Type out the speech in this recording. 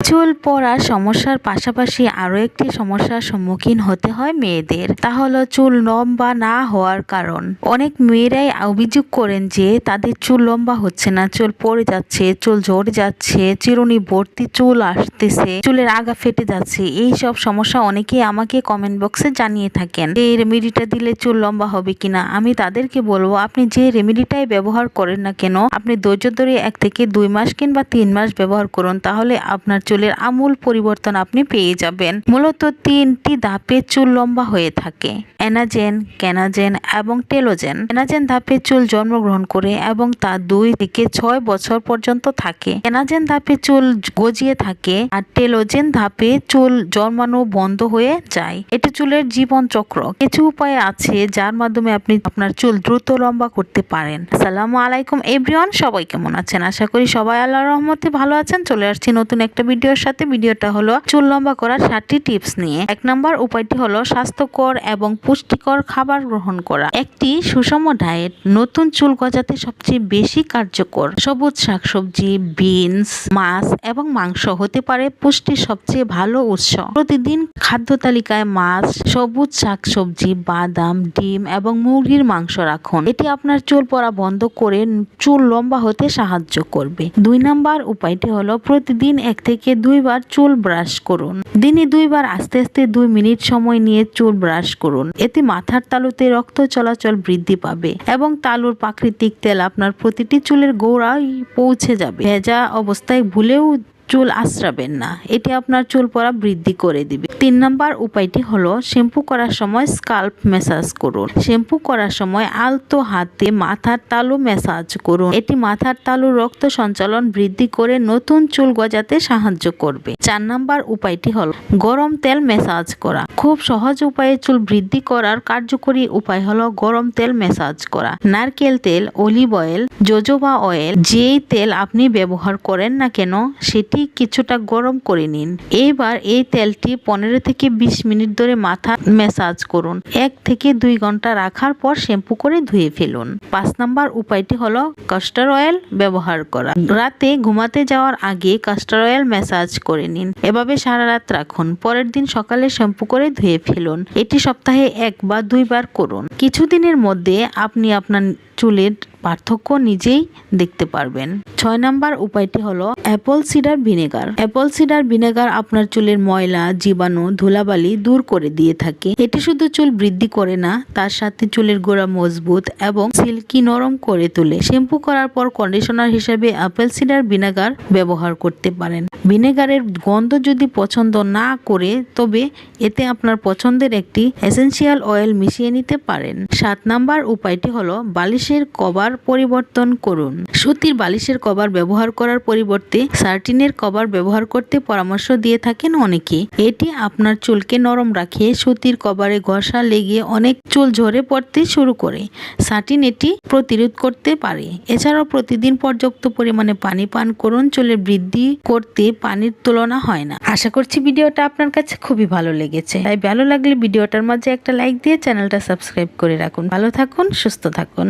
চুল পড়ার সমস্যার পাশাপাশি আরও একটি সমস্যার সম্মুখীন হতে হয় মেয়েদের, তা হলো চুল লম্বা না হওয়ার কারণ। অনেক মেয়েরাই অভিযোগ করেন যে তাদের চুল লম্বা হচ্ছে না, চুল পড়ে যাচ্ছে, চুল ঝরে যাচ্ছে, চিরুনি ভর্তি চুল আসতেছে, চুলের আগা ফেটে যাচ্ছে। এই সব সমস্যা অনেকেই আমাকে কমেন্ট বক্সে জানিয়ে থাকেন। এই রেমেডিটা দিলে চুল লম্বা হবে কিনা। আমি তাদেরকে বলবো, আপনি যে রেমেডিটাই ব্যবহার করেন না কেন, আপনি ধৈর্য ধরে 1 থেকে 2 মাস কিংবা 3 মাস ব্যবহার করুন, তাহলে আপনার চুলের আমূল পরিবর্তন আপনি পেয়ে যাবেন। মূলত 3টি ধাপে চুল লম্বা হয়ে থাকে: অ্যানাজেন, কেনাজেন এবং টেলোজেন। অ্যানাজেন ধাপে চুল জন্মগ্রহণ করে এবং তা 2 থেকে 6 বছর পর্যন্ত থাকে। কেনাজেন ধাপে চুল গজিয়ে থাকে আর টেলোজেন ধাপে চুল জন্মানো বন্ধ হয়ে যায়। এটি চুলের জীবন চক্র। কিছু উপায় আছে যার মাধ্যমে আপনি আপনার চুল দ্রুত লম্বা করতে পারেন। আসসালামু আলাইকুম এভরিওয়ান, সবাই কেমন আছেন? আশা করি সবাই আল্লাহর রহমতে ভালো আছেন। চলে আসছি নতুন একটা ভিডিওর সাথে। ভিডিওটা হলো চুল লম্বা করার 7টি টিপস নিয়ে। 1 নম্বর উপায়টি হলো স্বাস্থ্যকর এবং পুষ্টিকর খাবার গ্রহণ করা। একটি সুষম ডায়েট নতুন চুল গজাতে সবচেয়ে বেশি কার্যকর। সবুজ শাকসবজি, বিনস, মাছ এবং মাংস হতে পারে পুষ্টির সবচেয়ে ভালো উৎস। প্রতিদিন খাদ্য তালিকায় মাছ, সবুজ শাকসবজি, বাদাম, ডিম এবং মুরগির মাংস রাখুন। এটি আপনার চুল পড়া বন্ধ করে চুল লম্বা হতে সাহায্য করবে। 2 নম্বর উপায়টি হলো প্রতিদিন 1 থেকে 2 বার চুল ব্রাশ করুন। দিনে 2 বার আস্তে আস্তে 2 মিনিট সময় নিয়ে চুল ব্রাশ করুন। এতে মাথার তালুতে রক্ত চলাচল বৃদ্ধি পাবে এবং তালুর প্রাকৃতিক তেল আপনার প্রতিটি চুলের গোড়ায় পৌঁছে যাবে। ভেজা অবস্থায় ভুলেও চুল আঁচড়াবেন না, এটি আপনার চুল পড়া বৃদ্ধি করে দিবে। 3 নম্বর উপায়টি হলো শ্যাম্পু করার সময় স্কাল্প ম্যাসাজ করুন। শ্যাম্পু করার সময় আলতো হাতে মাথার তালু ম্যাসাজ করুন। এটি মাথার তালুর রক্ত সঞ্চালন বৃদ্ধি করে নতুন চুল গজাতে সাহায্য করবে। 4 নম্বর উপায়টি হলো গরম তেল ম্যাসাজ করা। খুব সহজ উপায়ে চুল বৃদ্ধি করার কার্যকরী উপায় হলো গরম তেল ম্যাসাজ করা। নারকেল তেল, অলিভ অয়েল, জোজোবা অয়েল, যেই তেল আপনি ব্যবহার করেন না কেন সেটি কিছুটা গরম করে নিন। এবার এই তেলটি 15 থেকে 20 মিনিট ধরে মাথা ম্যাসাজ করুন। 1 থেকে 2 ঘন্টা রাখার পর শ্যাম্পু করে ধুয়ে ফেলুন। 5 নম্বর উপায়টি হলো ক্যাস্টর অয়েল ব্যবহার করা। রাতে ঘুমাতে যাওয়ার আগে ক্যাস্টর অয়েল ম্যাসাজ করে নিন। এভাবে সারা রাত রাখুন। পরের দিন সকালে শ্যাম্পু করে ধুয়ে ফেলুন। এটি সপ্তাহে 1 বা 2 বার করুন। কিছুদিনের মধ্যে আপনি আপনার চুলের পার্থক্য নিজেই দেখতে পারবেন। 6 নম্বর উপায়টি হলো apple cider vinegar. Apple cider vinegar আপনার চুলের ময়লা, জীবাণু, ধুলাবালি দূর করে দিয়ে থাকে। এটি শুধু চুল বৃদ্ধি করে না, তার সাথে চুলের গোড়া মজবুত এবং সিল্কি নরম করে তোলে। শ্যাম্পু করার পর কন্ডিশনার হিসেবে অ্যাপল সিডার ভিনেগার ব্যবহার করতে পারেন। ভিনেগারের গন্ধ যদি পছন্দ না করে, তবে এতে আপনার পছন্দের একটি এসেনশিয়াল অয়েল মিশিয়ে নিতে পারেন। 7 নম্বর উপায়টি হলো বালিশের কভার পরিবর্তন করুন। সুতির বালিশের কভার ব্যবহার করার পরিবর্তে সার্টিনের কভার ব্যবহার করতে পরামর্শ দিয়ে থাকেন অনেকে। এটি আপনার চুলকে নরম রাখে। সুতির কভারে ঘষা লেগে অনেক চুল ঝরে পড়তে শুরু করে। সার্টিন এটি প্রতিরোধ করতে পারে। এছাড়াও প্রতিদিন পর্যাপ্ত পরিমাণে পানি পান করুন। চুলের বৃদ্ধি করতে পানির তুলনা হয় না। আশা করছি ভিডিওটা আপনার কাছে খুবই ভালো লেগেছে। তাই ভালো লাগলে ভিডিওটার মাঝে একটা লাইক দিয়ে চ্যানেলটা সাবস্ক্রাইব করে রাখুন। ভালো থাকুন, সুস্থ থাকুন।